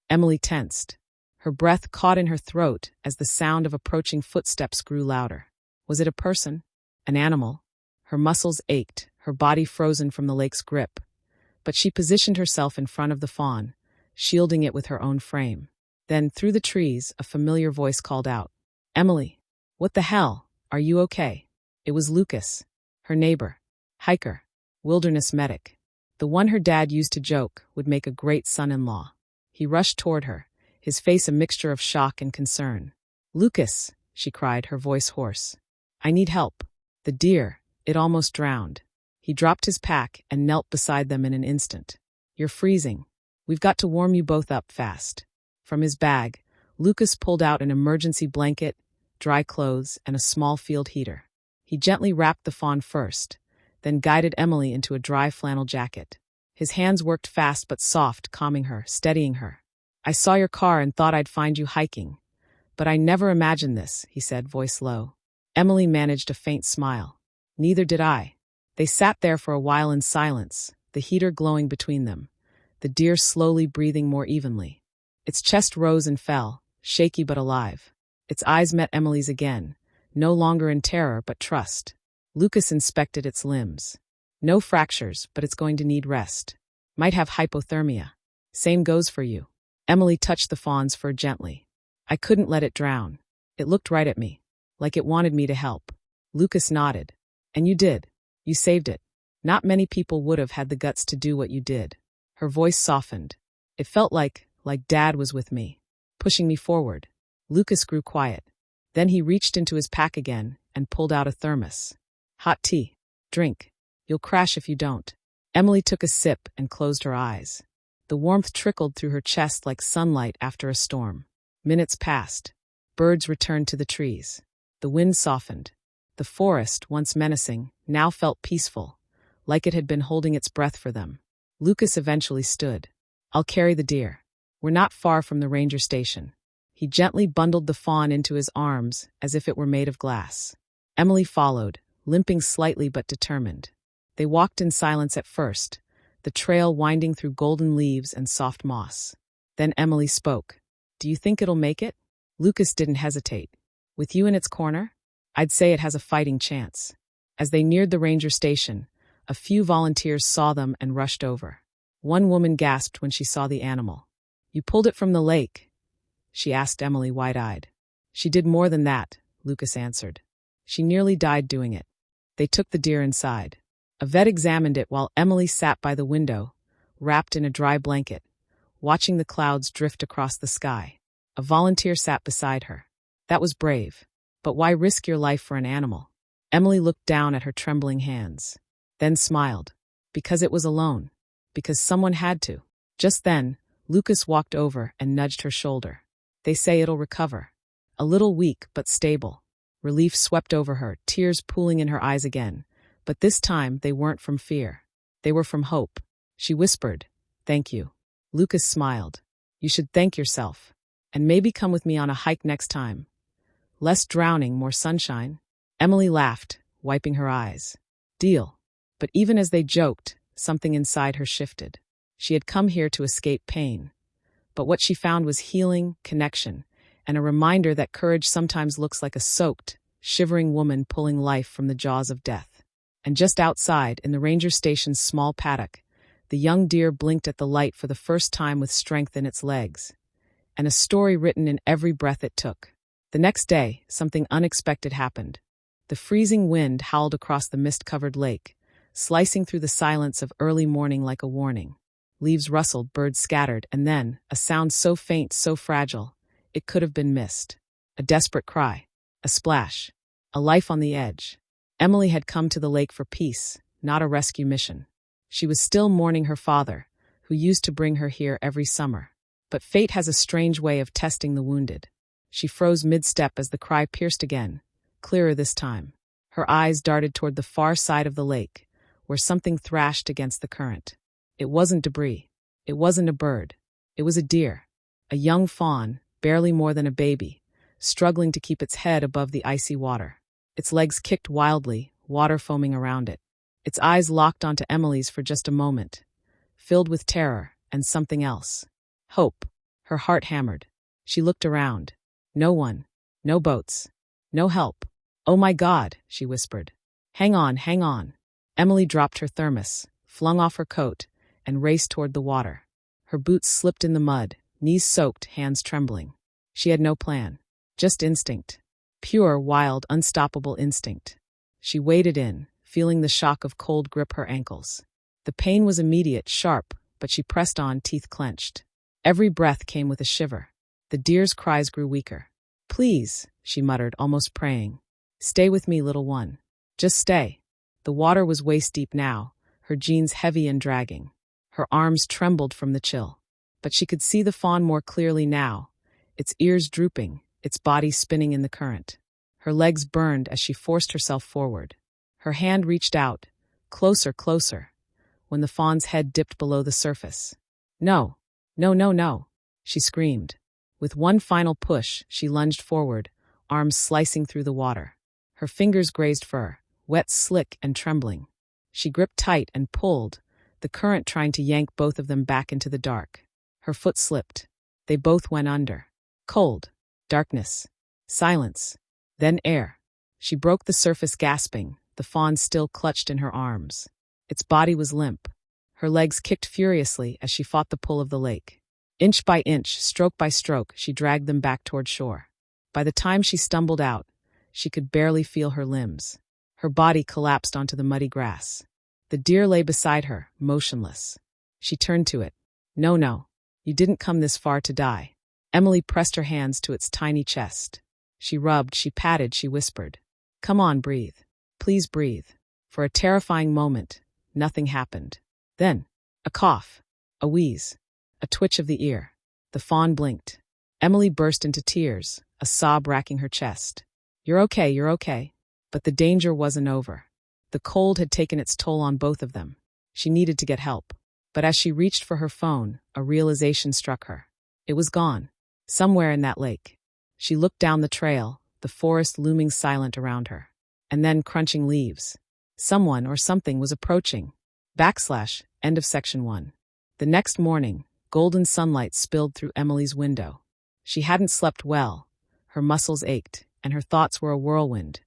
Emily tensed. Her breath caught in her throat as the sound of approaching footsteps grew louder. Was it a person? An animal? Her muscles ached, her body frozen from the lake's grip. But she positioned herself in front of the fawn, shielding it with her own frame. Then, through the trees, a familiar voice called out, "Emily, what the hell? Are you okay?" It was Lucas, her neighbor, hiker, wilderness medic. The one her dad used to joke would make a great son-in-law. He rushed toward her, his face a mixture of shock and concern. "Lucas," she cried, her voice hoarse. "I need help. The deer, it almost drowned." He dropped his pack and knelt beside them in an instant. "You're freezing. We've got to warm you both up fast." From his bag, Lucas pulled out an emergency blanket, dry clothes, and a small field heater. He gently wrapped the fawn first, then guided Emily into a dry flannel jacket. His hands worked fast but soft, calming her, steadying her. "I saw your car and thought I'd find you hiking. But I never imagined this," he said, voice low. Emily managed a faint smile. "Neither did I." They sat there for a while in silence, the heater glowing between them, the deer slowly breathing more evenly. Its chest rose and fell, shaky but alive. Its eyes met Emily's again, no longer in terror but trust. Lucas inspected its limbs. "No fractures, but it's going to need rest. Might have hypothermia. Same goes for you." Emily touched the fawn's fur gently. "I couldn't let it drown. It looked right at me, like it wanted me to help." Lucas nodded. "And you did. You saved it. Not many people would have had the guts to do what you did." Her voice softened. "It felt like Dad was with me, pushing me forward." Lucas grew quiet. Then he reached into his pack again and pulled out a thermos. "Hot tea. Drink. You'll crash if you don't." Emily took a sip and closed her eyes. The warmth trickled through her chest like sunlight after a storm. Minutes passed. Birds returned to the trees. The wind softened. The forest, once menacing, now felt peaceful, like it had been holding its breath for them. Lucas eventually stood. "I'll carry the deer. We're not far from the ranger station." He gently bundled the fawn into his arms as if it were made of glass. Emily followed, limping slightly but determined. They walked in silence at first, the trail winding through golden leaves and soft moss. Then Emily spoke. "Do you think it'll make it?" Lucas didn't hesitate. "With you in its corner? I'd say it has a fighting chance." As they neared the ranger station, a few volunteers saw them and rushed over. One woman gasped when she saw the animal. "You pulled it from the lake?" she asked Emily wide-eyed. "She did more than that," Lucas answered. "She nearly died doing it." They took the deer inside. A vet examined it while Emily sat by the window, wrapped in a dry blanket, watching the clouds drift across the sky. A volunteer sat beside her. "That was brave. But why risk your life for an animal?" Emily looked down at her trembling hands, then smiled. "Because it was alone. Because someone had to." Just then, Lucas walked over and nudged her shoulder. "They say it'll recover." A little weak but stable. Relief swept over her, tears pooling in her eyes again. But this time they weren't from fear. They were from hope. She whispered, "Thank you." Lucas smiled. "You should thank yourself. And maybe come with me on a hike next time. Less drowning, more sunshine." Emily laughed, wiping her eyes. "Deal." But even as they joked, something inside her shifted. She had come here to escape pain. But what she found was healing, connection, and a reminder that courage sometimes looks like a soaked, shivering woman pulling life from the jaws of death. And just outside, in the ranger station's small paddock, the young deer blinked at the light for the first time with strength in its legs, and a story written in every breath it took. The next day, something unexpected happened. The freezing wind howled across the mist-covered lake, slicing through the silence of early morning like a warning. Leaves rustled, birds scattered, and then, a sound so faint, so fragile, it could have been missed. A desperate cry. A splash. A life on the edge. Emily had come to the lake for peace, not a rescue mission. She was still mourning her father, who used to bring her here every summer. But fate has a strange way of testing the wounded. She froze mid-step as the cry pierced again, clearer this time. Her eyes darted toward the far side of the lake, where something thrashed against the current. It wasn't debris. It wasn't a bird. It was a deer. A young fawn, barely more than a baby, struggling to keep its head above the icy water. Its legs kicked wildly, water foaming around it. Its eyes locked onto Emily's for just a moment, filled with terror and something else. Hope. Her heart hammered. She looked around. No one. No boats. No help. "Oh my God," she whispered. Hang on, hang on." Emily dropped her thermos, flung off her coat, and raced toward the water. Her boots slipped in the mud, knees soaked, hands trembling. She had no plan. Just instinct. Pure, wild, unstoppable instinct. She waded in, feeling the shock of cold grip her ankles. The pain was immediate, sharp, but she pressed on, teeth clenched. Every breath came with a shiver. The deer's cries grew weaker. "Please," she muttered, almost praying. "Stay with me, little one. Just stay." The water was waist-deep now, her jeans heavy and dragging. Her arms trembled from the chill. But she could see the fawn more clearly now, its ears drooping, its body spinning in the current. Her legs burned as she forced herself forward. Her hand reached out, closer, closer, when the fawn's head dipped below the surface. "No, no, no, no," she screamed. With one final push, she lunged forward, arms slicing through the water. Her fingers grazed fur, wet, slick, and trembling. She gripped tight and pulled, the current trying to yank both of them back into the dark. Her foot slipped. They both went under. Cold, darkness, silence, then air. She broke the surface gasping, the fawn still clutched in her arms. Its body was limp. Her legs kicked furiously as she fought the pull of the lake. Inch by inch, stroke by stroke, she dragged them back toward shore. By the time she stumbled out, she could barely feel her limbs. Her body collapsed onto the muddy grass. The deer lay beside her, motionless. She turned to it. "No, no. You didn't come this far to die." Emily pressed her hands to its tiny chest. She rubbed, she patted, she whispered. "Come on, breathe. Please breathe." For a terrifying moment, nothing happened. Then, a cough, a wheeze, a twitch of the ear. The fawn blinked. Emily burst into tears, a sob racking her chest. You're okay. But the danger wasn't over. The cold had taken its toll on both of them. She needed to get help. But as she reached for her phone, a realization struck her. It was gone. Somewhere in that lake. She looked down the trail, the forest looming silent around her. And then crunching leaves. Someone or something was approaching. End of section 1. The next morning, golden sunlight spilled through Emily's window. She hadn't slept well. Her muscles ached, and her thoughts were a whirlwind.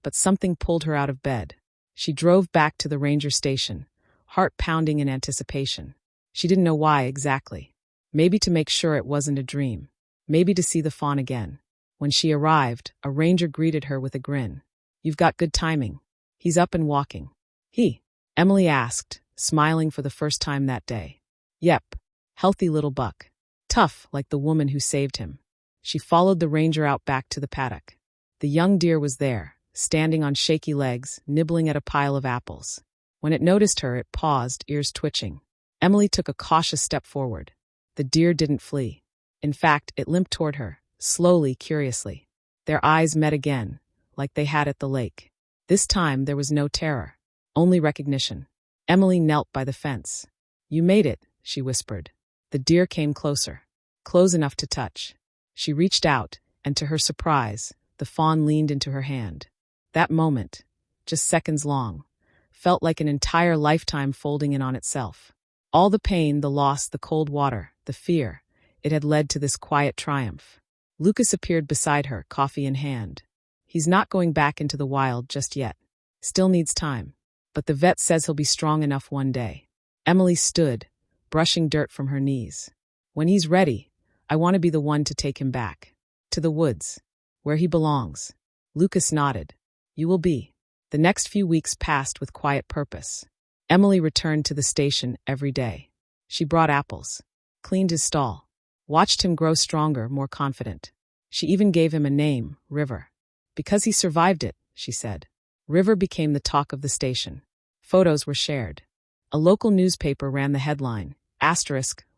But something pulled her out of bed. She drove back to the ranger station, heart pounding in anticipation. She didn't know why exactly. Maybe to make sure it wasn't a dream. Maybe to see the fawn again. When she arrived, a ranger greeted her with a grin. "You've got good timing. He's up and walking." "He?" Emily asked, smiling for the first time that day. "Yep. Healthy little buck. Tough like the woman who saved him." She followed the ranger out back to the paddock. The young deer was there, standing on shaky legs, nibbling at a pile of apples. When it noticed her, it paused, ears twitching. Emily took a cautious step forward. The deer didn't flee. In fact, it limped toward her, slowly, curiously. Their eyes met again, like they had at the lake. This time there was no terror, only recognition. Emily knelt by the fence. "You made it," she whispered. The deer came closer, close enough to touch. She reached out, and to her surprise, the fawn leaned into her hand. That moment, just seconds long, felt like an entire lifetime folding in on itself. All the pain, the loss, the cold water, the fear, it had led to this quiet triumph. Lucas appeared beside her, coffee in hand. He's not going back into the wild just yet. Still needs time. But the vet says he'll be strong enough one day. Emily stood, brushing dirt from her knees. When he's ready, I want to be the one to take him back. To the woods, where he belongs. Lucas nodded. You will be. The next few weeks passed with quiet purpose. Emily returned to the station every day. She brought apples, cleaned his stall, watched him grow stronger, more confident. She even gave him a name, River. Because he survived it, she said. River became the talk of the station. Photos were shared. A local newspaper ran the headline,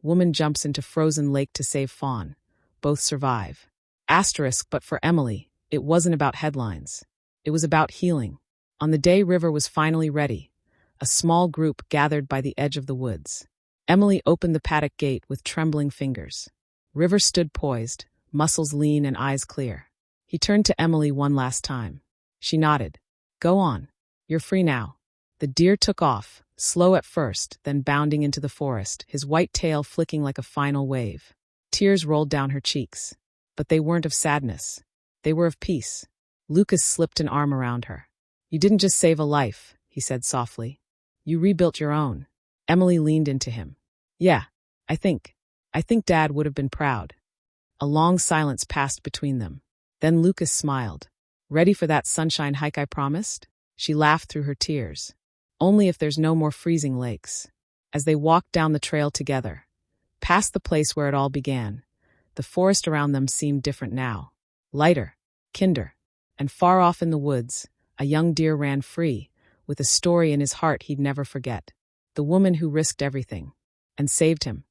Woman jumps into frozen lake to save fawn. Both survive. But for Emily, it wasn't about headlines. It was about healing. On the day River was finally ready, a small group gathered by the edge of the woods. Emily opened the paddock gate with trembling fingers. River stood poised, muscles lean and eyes clear. He turned to Emily one last time. She nodded. Go on. You're free now. The deer took off, slow at first, then bounding into the forest, his white tail flicking like a final wave. Tears rolled down her cheeks. But they weren't of sadness. They were of peace. Lucas slipped an arm around her. "You didn't just save a life," he said softly. "You rebuilt your own." Emily leaned into him. "Yeah, I think Dad would have been proud." A long silence passed between them. Then Lucas smiled. "Ready for that sunshine hike I promised?" She laughed through her tears. "Only if there's no more freezing lakes." As they walked down the trail together, past the place where it all began, the forest around them seemed different now. Lighter, kinder, and far off in the woods, a young deer ran free, with a story in his heart he'd never forget. The woman who risked everything and saved him.